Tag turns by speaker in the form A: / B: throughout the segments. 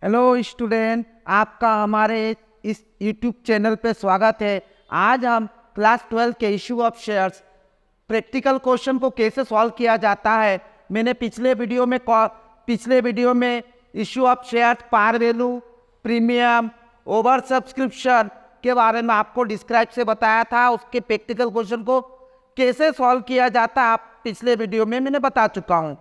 A: Hello student, आपका हमारे इस यूट्यूब चैनल पे स्वागत है। आज हम क्लास 12 के issue of shares practical question को कैसे सॉल्व किया जाता है, मैंने पिछले वीडियो में issue of shares, par value, premium, over subscription के बारे में आपको डिस्क्राइब से बताया था। उसके प्रैक्टिकल क्वेश्चन को कैसे सॉल्व किया जाता है आप पिछले वीडियो में मैंने बता चुका हूँ।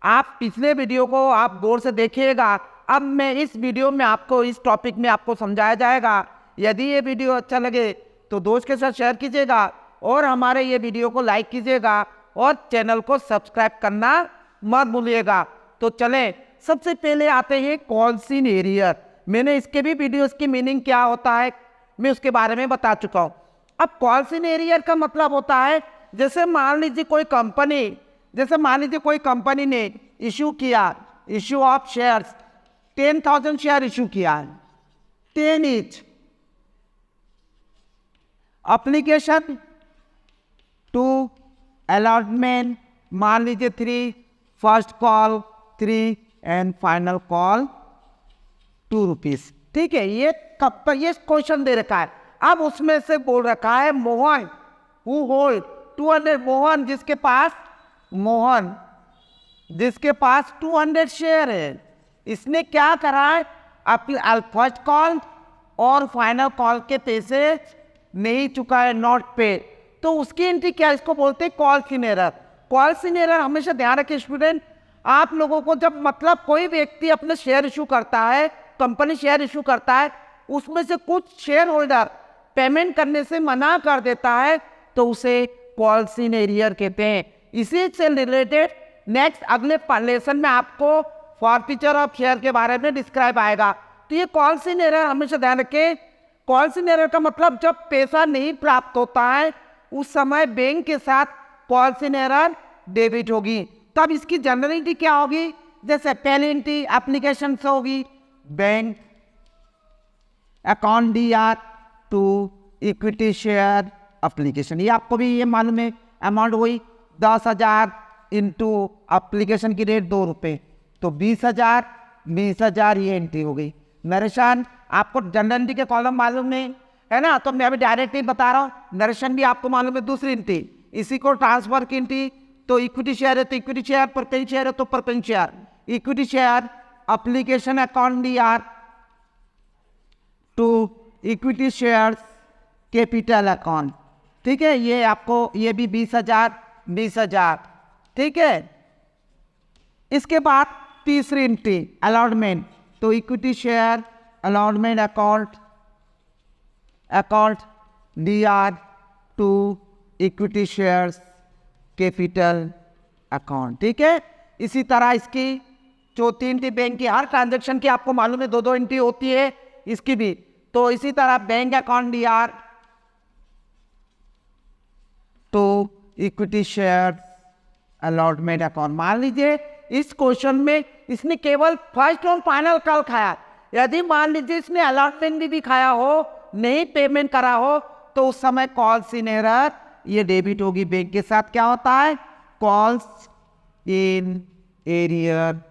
A: आप पिछले वीडियो को आप गौर से देखिएगा। अब मैं इस वीडियो में आपको इस टॉपिक में आपको समझाया जाएगा। यदि ये वीडियो अच्छा लगे तो दोस्त के साथ शेयर कीजिएगा और हमारे ये वीडियो को लाइक कीजिएगा और चैनल को सब्सक्राइब करना मत भूलिएगा। तो चलें, सबसे पहले आते हैं कॉल्सिन एरियर। मैंने इसके भी वीडियोस की मीनिंग क्या होता है मैं उसके बारे में बता चुका हूँ। अब कॉल्सिन एरियर का मतलब होता है, जैसे मान लीजिए कोई कंपनी ने इशू किया, issue of shares 10,000 share issue किया है, 10 ईच। एप्लीकेशन टू अलॉटमेंट मान लीजिए 3, first call 3 and final call 2 rupees. ठीक है, ये क्वेश्चन दे रखा है। अब उसमें से बोल रखा है मोहन हु होल्ड 200, मोहन जिसके पास 200 शेयर है, इसने क्या करा है, फर्स्ट कॉल और फाइनल कॉल के पैसे नहीं चुकाए, नॉट पे। तो उसकी एंट्री क्या, इसको बोलते हैं कॉल्सिन एरर। कॉल्सिन एरर हमेशा ध्यान रखिए स्टूडेंट, आप लोगों को जब कोई व्यक्ति अपने शेयर इशू करता है, कंपनी शेयर इशू करता है, उसमें से कुछ शेयर होल्डर पेमेंट करने से मना कर देता है तो उसे कॉल्सिन एरर कहते हैं। इसी से रिलेटेड नेक्स्ट अगले लेसन में आपको फॉरफीचर ऑफ शेयर के बारे में डिस्क्राइब आएगा। तो ये कॉल्सिन एरर हमेशा ध्यान रखें। कॉल्सिन एरर का मतलब जब पैसा नहीं प्राप्त होता है उस समय बैंक के साथ कॉल्सिन एरर डेबिट होगी। तब इसकी जनरल एंट्री क्या होगी, जैसे पहली एंट्री एप्लीकेशन से होगी, bank account DR to equity share application. ये आपको भी ये मालूम है, अमाउंट हुई 10,000 इंटू एप्लीकेशन की रेट 2 रुपये, तो 20,000 ये एंट्री हो गई। नरेशन आपको जनरल एंट्री के कॉलम मालूम नहीं है ना, तो मैं अभी डायरेक्टली बता रहा हूँ। नरेशन भी आपको मालूम है, दूसरी एंट्री इसी को ट्रांसफर की एंट्री। तो इक्विटी शेयर है तो इक्विटी शेयर, परपेंच शेयर है तो perpetual share, equity share application account DR to equity share capital account. ठीक है, ये आपको ये भी 20,000। ठीक है, इसके बाद तीसरी एंट्री अलॉटमेंट, तो equity share allotment account DR to equity shares capital account. ठीक है, इसी तरह इसकी चौथी एंट्री बैंक की, हर ट्रांजैक्शन की आपको मालूम है 2-2 एंट्री होती है इसकी भी। तो इसी तरह bank account DR to equity share allotment account. मान लीजिए इस क्वेश्चन में इसने केवल फर्स्ट और फाइनल कॉल खाया। यदि मान लीजिए इसने अलॉटमेंट भी खाया हो, नहीं पेमेंट करा हो, तो उस समय कॉल्सिन एरर ये डेबिट होगी। बैंक के साथ क्या होता है, calls in arrear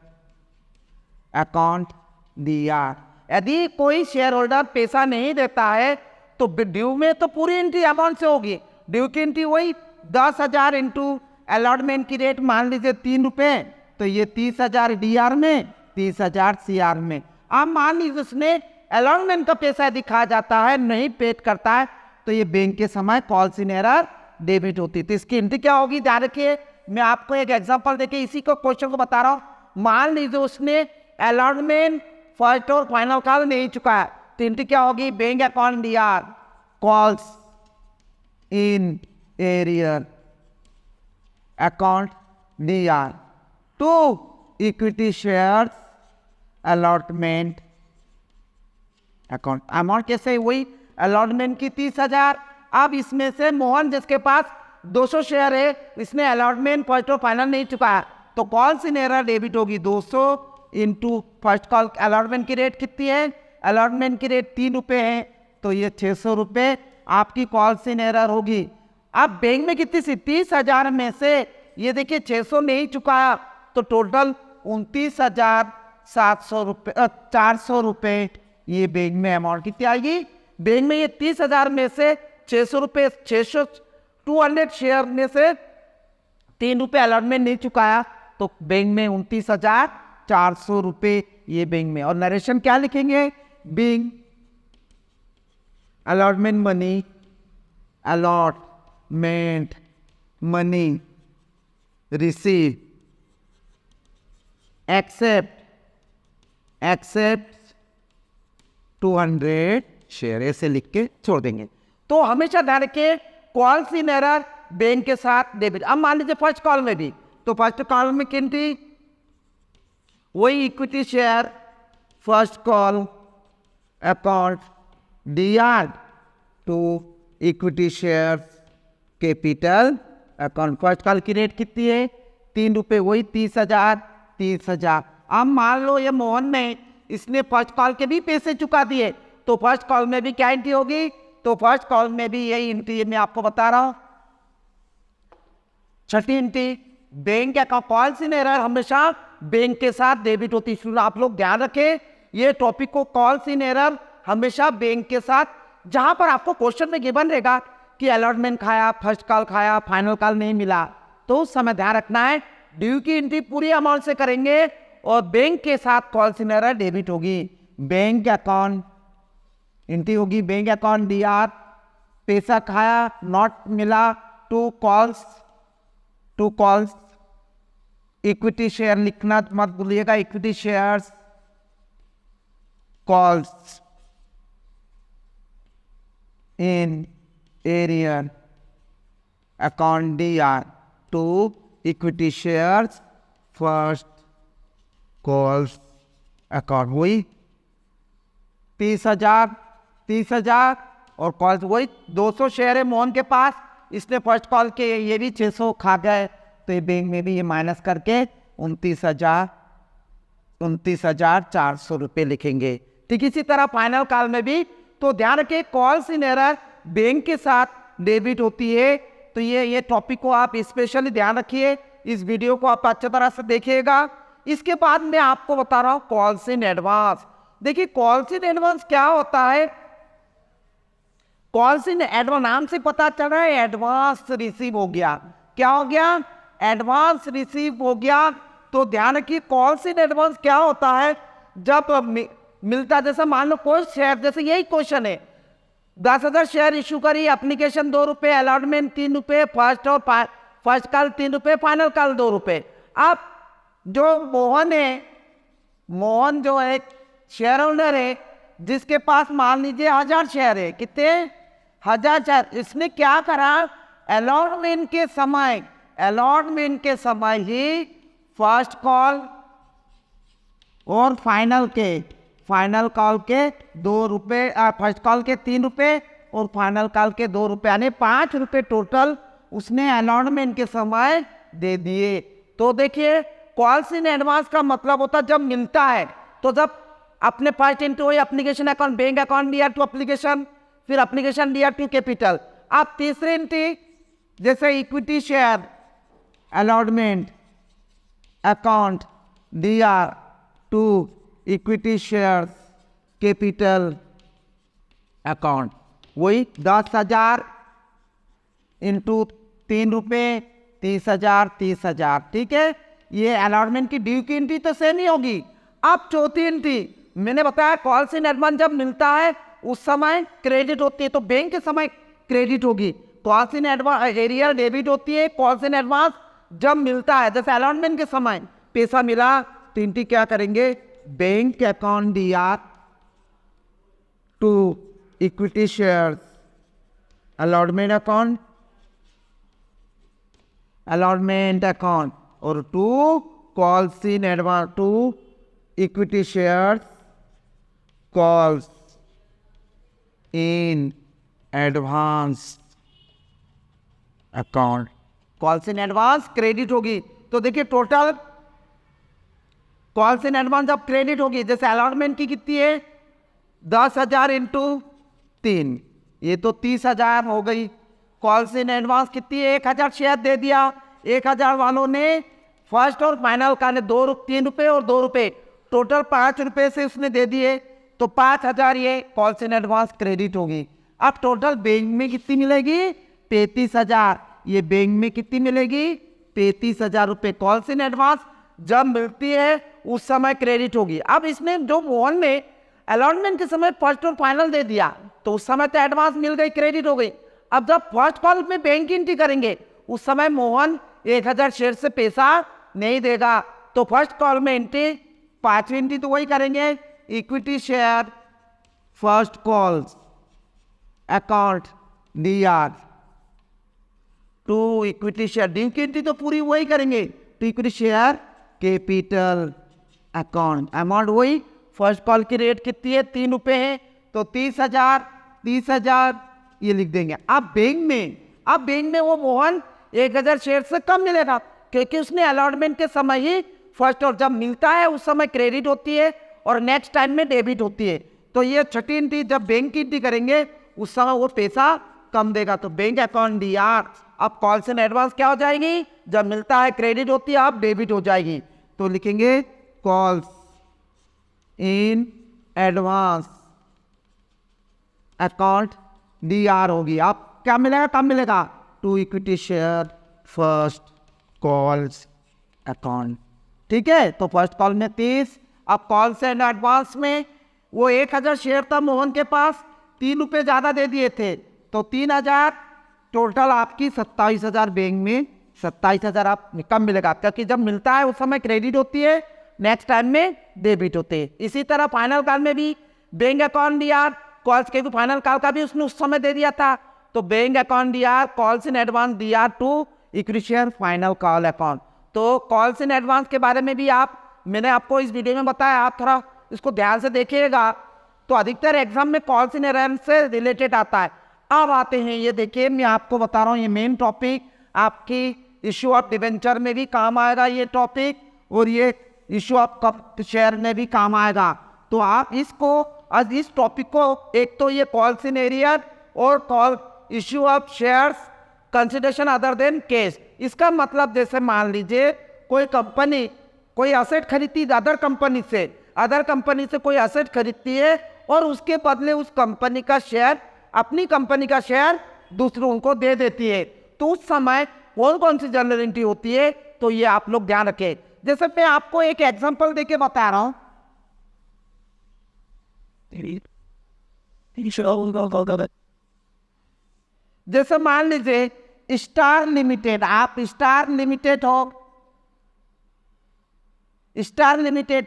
A: account DR। यदि कोई शेयर होल्डर पैसा नहीं देता है तो ड्यू में तो पूरी एंट्री अमाउंट से होगी। ड्यू की एंट्री वही 10,000 इंटू अलॉटमेंट की रेट मान लीजिए 3 रुपये, तो ये 30,000 DR में, 30,000 CR में। अब मान लीजिए उसने अलॉटमेंट का पैसा दिखा जाता है, नहीं पेड करता है, तो ये बैंक के समय कॉल्सिन एरर डेबिट होती है। तो इसकी एंट्री क्या होगी, ध्यान रखिए। मैं आपको एक एग्जांपल देके इसी को क्वेश्चन को बता रहा हूँ। मान लीजिए उसने अलॉटमेंट फर्स्ट और फाइनल कॉल नहीं चुका है, तो एंट्री क्या होगी, bank account DR calls in arrear account DR to equity share allotment account. Amount कैसे हुई, अलॉटमेंट की 30,000। अब इसमें से मोहन जिसके पास 200 शेयर है, इसने अलॉटमेंट फर्स्ट और फाइनल नहीं चुकाया, तो कॉल्सिन एरर डेबिट होगी 200 इंटू फर्स्ट कॉल। अलॉटमेंट की रेट कितनी है, अलॉटमेंट की रेट 3 रुपये है, तो ये 600 रुपये आपकी कॉल्सिन एरर होगी। अब बैंक में कितनी सी, 30,000 में से ये देखिए 600 नहीं चुकाया, तो टोटल 29,000 400 रुपये ये बैंक में अमाउंट कितनी आएगी? बैंक में ये 30,000 में से 600 रुपये 200 शेयर में से 3 रुपये अलॉटमेंट नहीं चुकाया तो बैंक में 29,400 रुपये ये बैंक में। और नरेशन क्या लिखेंगे? Bank allotment money receive except 200 share, ऐसे लिख के छोड़ देंगे। तो हमेशा ध्यान रखिए कॉल्स इन एरर बैंक के साथ डेबिट। अब मान लीजिए फर्स्ट कॉल में भी, तो फर्स्ट कॉल में कितनी? वही equity share first call account DR to equity share capital account. First call की रेट कितनी है? 3 रुपये, वही 30,000। अब मान लो ये मोहन ने इसने फर्स्ट कॉल के भी पैसे चुका दिए तो फर्स्ट कॉल में भी क्या एंट्री होगी? तो फर्स्ट कॉल में भी यही एंट्री मैं आपको बता रहा हूं। छठी एंट्री बैंक अकाउंट कॉल्स इन एरर हमेशा बैंक के साथ डेबिट होती है। आप लोग ध्यान रखें ये टॉपिक को, कॉल्स इन एरर हमेशा बैंक के साथ, जहां पर आपको क्वेश्चन में गिवन रहेगा कि अलॉटमेंट खाया, फर्स्ट कॉल खाया, फाइनल कॉल नहीं मिला, तो उस समय ध्यान रखना है ड्यू की एंट्री पूरी अमाउंट से करेंगे और बैंक के साथ कॉल्स इन एरर डेबिट होगी। बैंक अकाउंट एंट्री होगी, बैंक अकाउंट DR पैसा खाया नॉट मिला, टू कॉल्स इक्विटी शेयर लिखना मत भूलिएगा, equity shares calls in arrear account DR to equity shares first calls account. वही 30,000 और कॉल्स वही 200 शेयर है मोहन के पास, इसने फर्स्ट कॉल के ये भी 600 खा गए तो ये बैंक में भी ये माइनस करके 29,400 रुपये लिखेंगे। ठीक इसी तरह फाइनल कॉल में भी, तो ध्यान रखिए कॉल्स इन एरर बैंक के साथ डेबिट होती है। तो ये टॉपिक को आप स्पेशली ध्यान रखिए, इस वीडियो को आप अच्छी तरह से देखिएगा। इसके बाद मैं आपको बता रहा हूं कॉल्स इन एडवांस। देखिए कॉल्स इन एडवांस क्या होता है? कॉल्स इन एडवांस नाम से पता चल रहा है एडवांस रिसीव हो गया। क्या हो गया? एडवांस रिसीव हो गया। तो ध्यान रखिए कॉल्स इन एडवांस क्या होता है? जब मिलता, जैसा मान लो कोई शेयर, जैसे यही क्वेश्चन है 10,000 शेयर इशू करी, एप्लीकेशन 2 रुपये, अलॉटमेंट 3 रुपये, फर्स्ट कॉल 3 रुपये, फाइनल कॉल 2 रुपये। अब जो मोहन जो है शेयर होल्डर है जिसके पास मान लीजिए 1000 शेयर है, कितने? 1000 शेयर। इसने क्या करा? अलॉटमेंट के समय ही फर्स्ट कॉल और फाइनल कॉल के 2 रुपये, फर्स्ट कॉल के 3 रुपये और फाइनल कॉल के 2 रुपये, यानी 5 रुपये टोटल उसने अलॉटमेंट के समय दे दिए। तो देखिए कॉल्स इन एडवांस का मतलब होता है जब मिलता है, तो जब अपने फर्स्ट एंट्री हुई application account, bank account DR to application, फिर एप्लीकेशन DR टू कैपिटल। अब तीसरी एंट्री जैसे equity share allotment account DR to equity share capital account, वही 10,000 इंटू 3 रुपये 30,000। ठीक है, ये अलॉटमेंट की ड्यू की एंट्री तो सेम ही होगी। अब चौथी एंट्री मैंने बताया कॉल्स इन एडवांस जब मिलता है उस समय क्रेडिट होती है, तो बैंक के समय क्रेडिट होगी। Calls in advance arrear debit होती है, कॉल्स इन एडवांस जब मिलता है, जैसे अलॉटमेंट के समय पैसा मिला तो एंट्री क्या करेंगे? Bank account DR to equity share allotment account और to calls in advance to equity share calls in advance account. Calls in advance credit होगी, तो देखिए टोटल कॉल्स इन एडवांस जब क्रेडिट होगी, जैसे अलॉटमेंट की कितनी है? 10,000 इंटू 3, ये तो 30,000 हो गई। कॉल्स इन एडवांस कितनी है? 1,000 शेयर दे दिया, 1,000 वालों ने फर्स्ट और फाइनल का 3 रुपये और 2 रुपये, टोटल 5 रुपये से उसने दे दिए, तो 5,000 ये कॉल्स इन एडवांस क्रेडिट होगी। अब टोटल बैंक में कितनी मिलेगी? 35,000। ये बैंक में कितनी मिलेगी? 35,000 रुपये कॉल्स इन एडवांस जब मिलती है उस समय क्रेडिट होगी। अब इसने जो मोहन ने अलॉटमेंट के समय फर्स्ट और फाइनल दे दिया, तो उस समय तो एडवांस मिल गई, क्रेडिट हो गई। अब जब फर्स्ट कॉल में बैंक एंट्री करेंगे उस समय मोहन 1,000 शेयर से पैसा नहीं देगा, तो फर्स्ट कॉल में एंट्री 5वीं एंट्री तो वही करेंगे, equity share first calls account DR to equity share, D की एंट्री तो पूरी वही करेंगे, to equity share capital account. Amount वही, फर्स्ट कॉल की रेट कितनी है? 3 रुपये है, तो 30,000 ये लिख देंगे। अब बैंक में वो मोहन 1,000 शेयर से कम मिलेगा, क्योंकि उसने अलॉटमेंट के समय ही फर्स्ट और जब मिलता है उस समय क्रेडिट होती है और नेक्स्ट टाइम में डेबिट होती है। तो ये छठी एंट्री जब बैंक की एंट्री करेंगे उस समय वो पैसा कम देगा, तो बैंक अकाउंट DR। अब कॉल्स इन एडवांस क्या हो जाएगी? जब मिलता है क्रेडिट होती है, अब डेबिट हो जाएगी, तो लिखेंगे calls in advance account DR होगी। अब क्या मिलेगा? कब मिलेगा? To equity share first calls account. ठीक है, तो फर्स्ट कॉल में 30। अब कॉल्स इन एडवांस में वो 1,000 शेयर था मोहन के पास, 3 रुपये ज़्यादा दे दिए थे, तो 3,000 टोटल आपकी 27,000 बैंक में 27,000 आप कम मिलेगा, क्योंकि जब मिलता है उस समय क्रेडिट होती है, नेक्स्ट टाइम में डेबिट होते हैं। इसी तरह फाइनल कॉल में भी बैंक अकाउंट DR, कॉल्स के भी फाइनल कॉल का भी उसने उस समय दे दिया था, तो bank account DR calls in advance DR to equity share final call account. तो कॉल्स इन एडवांस के बारे में भी मैंने आपको इस वीडियो में बताया, आप थोड़ा इसको ध्यान से देखिएगा, तो अधिकतर एग्जाम में कॉल्स इन एडवांस से रिलेटेड आता है। अब आते हैं, ये देखिए मैं आपको बता रहा हूँ, ये मेन टॉपिक आपकी इशू ऑफ डिवेंचर में भी काम आएगा ये टॉपिक, और ये इशू ऑफ कप शेयर में भी काम आएगा। तो आप इसको आज इस टॉपिक को, एक तो ये कॉल्स इन एरियर और call issue of shares consideration other than case, इसका मतलब जैसे मान लीजिए कोई कंपनी कोई असेट खरीदती अदर कंपनी से कोई असेट खरीदती है और उसके बदले उस कंपनी का शेयर, अपनी कंपनी का शेयर दूसरों को दे देती है, तो उस समय कौन कौन सी जनरल एंट्री होती है, तो ये आप लोग ध्यान रखें। जैसे मैं आपको एक एग्जांपल देके बता रहा हूं, जैसे मान लीजिए स्टार लिमिटेड, आप स्टार लिमिटेड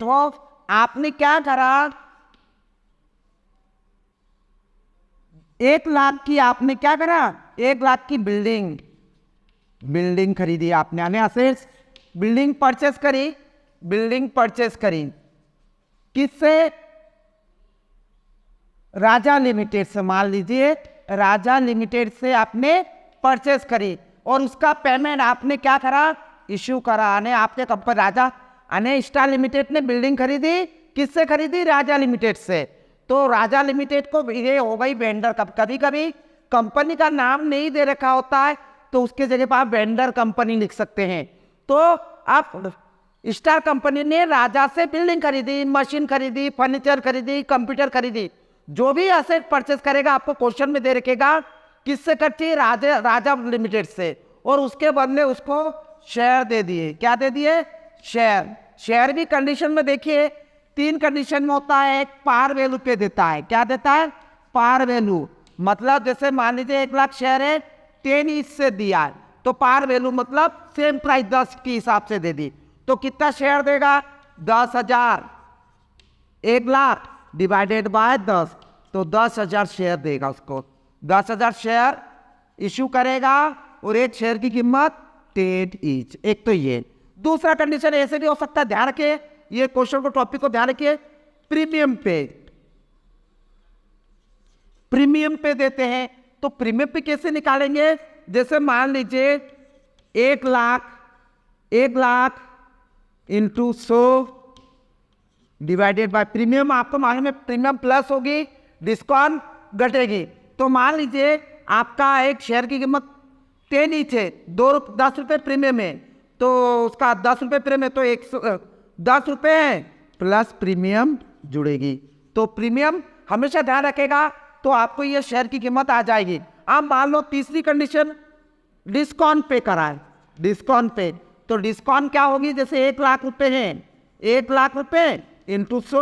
A: हो, आपने क्या करा, 1 लाख की आपने क्या करा, 1 लाख की बिल्डिंग खरीदी आपने, यानी असेट्स बिल्डिंग परचेस करी किससे? राजा लिमिटेड से। मान लीजिए राजा लिमिटेड से आपने परचेस करी और उसका पेमेंट आपने क्या करा, इश्यू करा। यानी आपने कंपनी राजा यानी स्टार लिमिटेड ने बिल्डिंग खरीदी, किससे खरीदी? राजा लिमिटेड से। तो राजा लिमिटेड को ये हो गई वेंडर। कभी कभी कंपनी का नाम नहीं दे रखा होता है तो उसके जगह पर आप वेंडर कंपनी लिख सकते हैं। तो आप स्टार कंपनी ने राजा से बिल्डिंग खरीदी, मशीन खरीदी, फर्नीचर खरीदी, कंप्यूटर खरीदी, जो भी एसेट परचेस करेगा आपको क्वेश्चन में दे रखेगा किससे करती है? राजा लिमिटेड से, और उसके बदले उसको शेयर दे दिए। क्या दे दिए? शेयर भी कंडीशन में देखिए 3 कंडीशन में होता है। एक पार वैल्यू पे देता है। क्या देता है? Par value. मतलब जैसे मान लीजिए 1 लाख शेयर है, 10 ईच से दिया है, तो पार वैल्यू मतलब सेम प्राइस 10 के हिसाब से दे दी, तो कितना शेयर देगा? 10,000। 1 लाख डिवाइडेड बाय 10, तो 10,000 शेयर देगा उसको। 10,000 शेयर इशू करेगा और एक शेयर की कीमत 10 ईच। एक तो ये। दूसरा कंडीशन ऐसे भी हो सकता है, ध्यान रखिए ये क्वेश्चन को, टॉपिक को ध्यान रखिए। प्रीमियम पे देते हैं, तो प्रीमियम पे कैसे निकालेंगे? जैसे मान लीजिए 1 lakh into 100 divided by premium. आपको मालूम है प्रीमियम प्लस होगी, डिस्काउंट घटेगी। तो मान लीजिए आपका एक शेयर की कीमत 10 ईच है, 10 रुपये प्रीमियम है, तो उसका 10 रुपये प्रीमियम है, तो 10 रुपये है प्लस प्रीमियम जुड़ेगी। तो प्रीमियम हमेशा ध्यान रखेगा तो आपको ये शेयर की कीमत आ जाएगी। अब मान लो तीसरी कंडीशन डिस्काउंट पे कराए, डिस्काउंट पे, तो डिस्काउंट क्या होगी, जैसे 1 लाख रुपए हैं, 1 लाख रुपए इंटू 100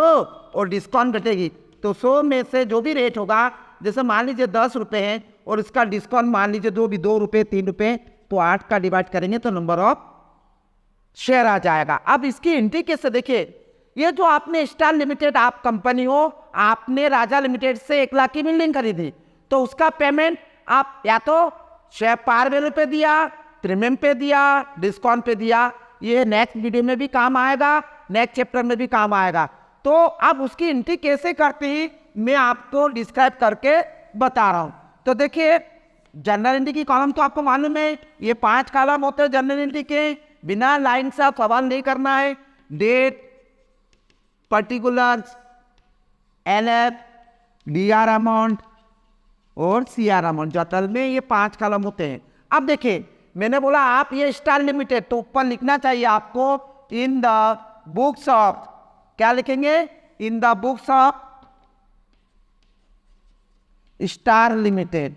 A: और डिस्काउंट घटेगी, तो 100 में से जो भी रेट होगा, जैसे मान लीजिए 10 रुपये है और इसका डिस्काउंट मान लीजिए 2 रुपये 3 रुपये, तो 8 का डिवाइड करेंगे तो नंबर ऑफ शेयर आ जाएगा। अब इसकी एंट्री कैसे देखिए, ये जो आपने स्टार लिमिटेड आप कंपनी हो, आपने राजा लिमिटेड से 1 लाख की बिल्डिंग खरीदी, तो उसका पेमेंट आप या तो शेयर पार वैल्यू पे दिया, प्रीमियम पे दिया, डिस्काउंट पे दिया। ये नेक्स्ट वीडियो में भी काम आएगा, नेक्स्ट चैप्टर में भी काम आएगा। तो अब उसकी एंट्री कैसे करते हैं मैं आपको डिस्क्राइब करके बता रहा हूँ। तो देखिए जनरल एंट्री की कॉलम तो आपको मालूम है, ये 5 कॉलम होते हैं जनरल एंट्री के, बिना लाइन से आप सवाल नहीं करना है। Date, particulars, LF, DR amount और सीआर अमाउंट, जटल में ये 5 कॉलम होते हैं। अब देखिए मैंने बोला आप ये स्टार लिमिटेड, तो ऊपर लिखना चाहिए आपको इन द बुक्स ऑफ, क्या लिखेंगे, in the books of star limited,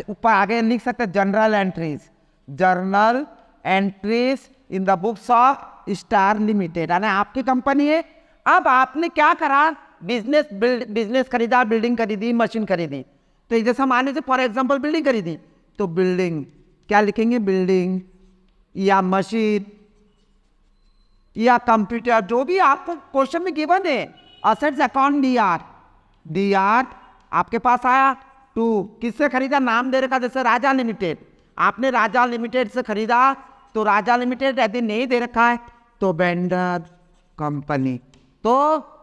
A: ऊपर आगे लिख सकते general entries, journal entries in the books of star limited, यानी आपकी कंपनी है। अब आपने क्या करा, बिजनेस खरीदा, बिल्डिंग खरीदी, मशीन खरीदी। तो जैसा मान लीजिए फॉर एग्जांपल बिल्डिंग खरीदी, तो बिल्डिंग क्या लिखेंगे, बिल्डिंग या मशीन या कंप्यूटर, जो भी आपको क्वेश्चन में गिवन है। असेट्स अकाउंट डीआर, डीआर आपके पास आया, टू किससे खरीदा, नाम दे रखा, जैसे राजा लिमिटेड, आपने राजा लिमिटेड से खरीदा, तो राजा लिमिटेड यदि नहीं दे रखा है तो वेंडर कंपनी। तो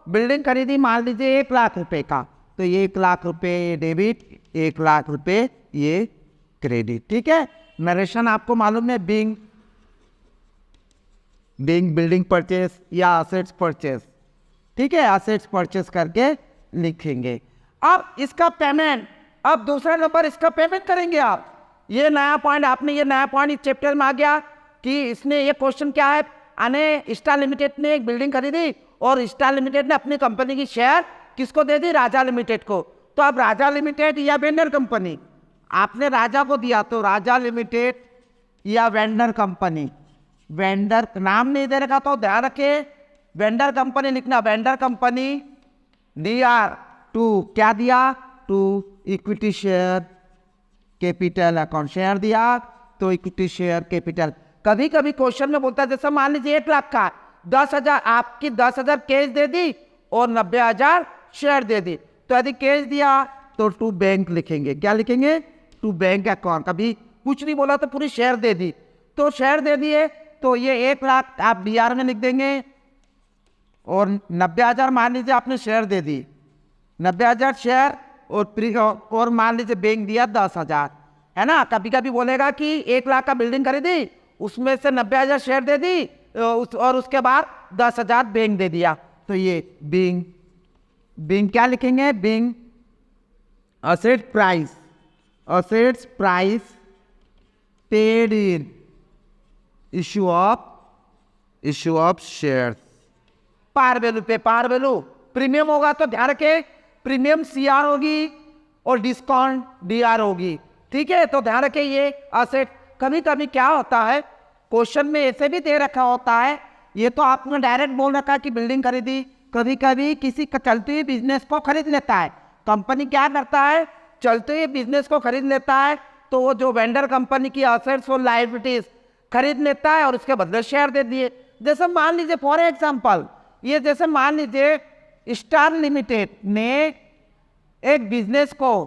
A: बिल्डिंग खरीदी मान लीजिए 1 लाख रुपए का, तो ये 1 लाख रुपए डेबिट, 1 लाख रुपए ये क्रेडिट। ठीक है, नरेशन आपको मालूम है, बिंग बिल्डिंग परचेस या असेट्स परचेस। ठीक है, असेट्स परचेस करके लिखेंगे। अब इसका पेमेंट, अब दूसरा नंबर इसका पेमेंट करेंगे आप। ये नया पॉइंट, आपने ये नया पॉइंट इस चैप्टर में आ गया कि इसने ये क्वेश्चन क्या है, आने स्टार लिमिटेड ने एक बिल्डिंग खरीदी और स्टार लिमिटेड ने अपनी कंपनी की शेयर किसको दे दी, राजा लिमिटेड को। तो अब राजा लिमिटेड या वेंडर कंपनी, आपने राजा को दिया तो राजा लिमिटेड या वेंडर कंपनी, वेंडर नाम नहीं दे रखा तो ध्यान रखे वेंडर कंपनी लिखना, वेंडर कंपनी डीआर, टू क्या दिया, to equity share capital account, share दिया तो इक्विटी शेयर कैपिटल। कभी कभी क्वेश्चन में बोलता है, जैसे मान लीजिए 1 लाख का 10,000 आपकी 10,000 कैश दे दी और 90,000 शेयर दे दी, तो यदि कैश दिया तो टू बैंक लिखेंगे, क्या लिखेंगे, टू बैंक अकाउंट। कभी कुछ नहीं बोला तो पूरी शेयर दे दी, तो शेयर दे दिए तो ये 1 लाख आप डीआर में लिख देंगे और 90,000 मान लीजिए आपने शेयर दे दी, 90,000 शेयर और मान लीजिए बैंक दिया 10,000, है ना। कभी कभी बोलेगा कि 1 लाख का बिल्डिंग खरीदी, उसमें से 90,000 शेयर दे दी और उसके बाद 10,000 बैंक दे दिया, तो ये बिंग क्या लिखेंगे, being asset price, assets price paid in issue of shares, par value पे, पार वैल्यू प्रीमियम होगा तो ध्यान रखें प्रीमियम सीआर होगी और डिस्काउंट डीआर होगी। ठीक है, तो ध्यान रखें ये असेट। कभी कभी क्या होता है क्वेश्चन में ऐसे भी दे रखा होता है, ये तो आपने डायरेक्ट बोल रखा कि बिल्डिंग खरीदी, कभी कभी किसी का चलते हुए बिजनेस को खरीद लेता है, कंपनी क्या करता है, चलते हुए बिजनेस को खरीद लेता है, तो वो जो वेंडर कंपनी की असेट्स और लायबिलिटीज खरीद लेता है और उसके बदले शेयर दे दिए। जैसे मान लीजिए फॉर एग्जांपल, ये जैसे मान लीजिए स्टार लिमिटेड ने एक बिजनेस को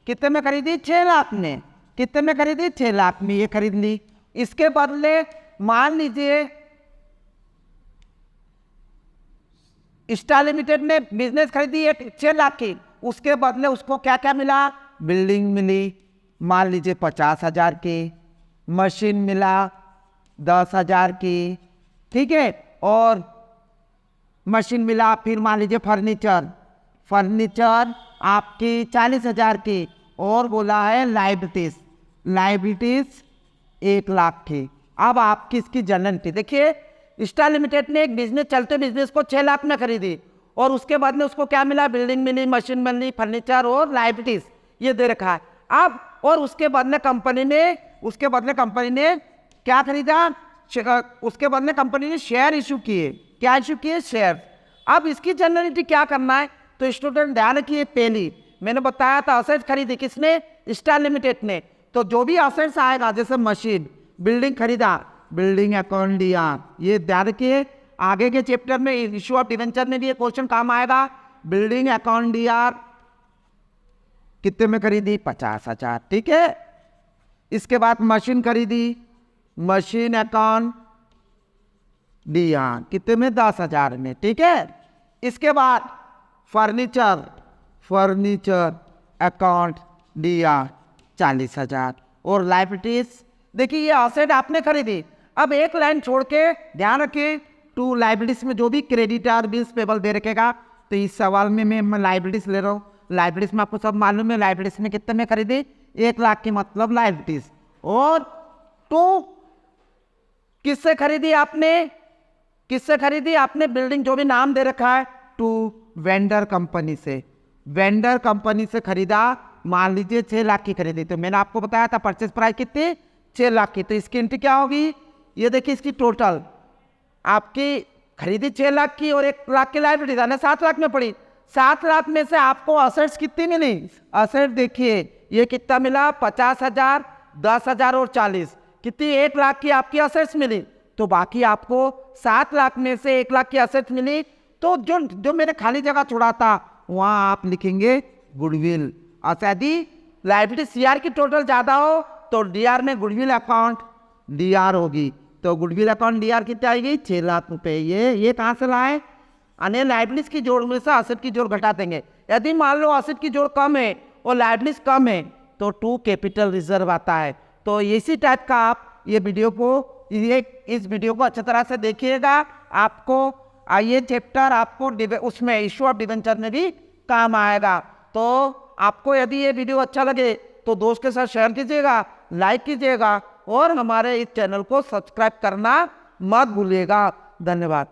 A: कितने में खरीदी, 6 लाख में, कितने में खरीदी, 6 लाख में ये खरीद ली। इसके बदले मान लीजिए स्टार लिमिटेड ने बिजनेस खरीदी 6 लाख की, उसके बदले उसको क्या क्या मिला, बिल्डिंग मिली मान लीजिए 50,000 की, मशीन मिला 10,000 की, ठीक है, और मशीन मिला, फिर मान लीजिए फर्नीचर आपकी 40,000 की, और बोला है लाइबिलिटीज 1 लाख की। अब आपकी इसकी जनरल एंट्री देखिए, स्टार लिमिटेड ने एक बिजनेस, चलते बिजनेस को 6 लाख में खरीदी और उसके बाद में उसको क्या मिला, बिल्डिंग मिली, मशीन मिली, फर्नीचर और लाइबिलिटीज ये दे रखा है। अब और उसके बदले कंपनी ने क्या खरीदा, उसके बदले कंपनी ने शेयर इशू किए। क्या इशू किए, शेयर। अब इसकी जनरलिटी क्या करना है, तो स्टूडेंट ध्यान रखिए, पहली मैंने बताया था असेट्स खरीदी किसने, स्टार लिमिटेड ने। तो जो भी असेट्स आएगा, जैसे मशीन, बिल्डिंग खरीदा, बिल्डिंग अकाउंट दिया, ये ध्यान रखिए। आगे के चैप्टर में इशू ऑफ डिवेंचर में भी ये क्वेश्चन काम आएगा। बिल्डिंग अकाउंट दिया, कितने में खरीदी, 50,000, ठीक है। इसके बाद मशीन खरीदी, मशीन अकाउंट दिया, कितने में, 10,000 में, ठीक है। इसके बाद फर्नीचर अकाउंट दिया 40,000 और लाइबिलिटीज, देखिए ये असेट आपने खरीदी। अब एक लाइन छोड़ के ध्यान रखिए, टू लाइबिलिटीज में जो भी क्रेडिटर बिल्स पेबल दे रखेगा, तो इस सवाल में मैं लाइबिलिटीज ले रहा हूँ। लाइबिलिटीज में आपको सब मालूम है, लाइबिलिटीज ने कितने में खरीदी, 1 लाख की मतलब लाइबिलिटीज। और टू किससे खरीदी आपने बिल्डिंग, जो भी नाम दे रखा है, टू वेंडर कंपनी से खरीदा, मान लीजिए 6 लाख की खरीदी। तो मैंने आपको बताया था परचेज प्राइस कितनी, 6 लाख की। तो इसकी एंट्री क्या होगी, ये देखिए इसकी टोटल आपकी खरीदी 6 लाख की और 1 लाख की लाइबिलिटी यानी 7 लाख में पड़ी। 7 लाख में से आपको असेट्स कितनी मिली, असेट देखिए ये कितना मिला, 50,000, 10,000 और 40, कितनी, 1 लाख की आपकी असेट्स मिली। तो बाकी आपको 7 लाख में से 1 लाख की असेट्स मिली। तो जो मैंने खाली जगह छोड़ा था वहां आप लिखेंगे गुडविल। अच्छा यदि लाइबिलिटी सीआर की टोटल ज्यादा हो तो डीआर में गुडविल अकाउंट डीआर होगी। तो गुडविल अकाउंट डीआर कितनी आएगी, 6 लाख रुपए। ये कहाँ से लाए, अन्य लाइबिलिटीज की जोड़ में से असेट की जोड़ घटा देंगे। यदि मान लो असेट की जोड़ कम है और लाइबिलिटीज कम है तो टू कैपिटल रिजर्व आता है। तो इसी टाइप का आप इस वीडियो को अच्छी तरह से देखिएगा। आपको ये चैप्टर आपको उसमें इशू ऑफ डिवेंचर में भी काम आएगा। तो आपको यदि ये वीडियो अच्छा लगे तो दोस्त के साथ शेयर कीजिएगा, लाइक कीजिएगा और हमारे इस चैनल को सब्सक्राइब करना मत भूलिएगा। धन्यवाद।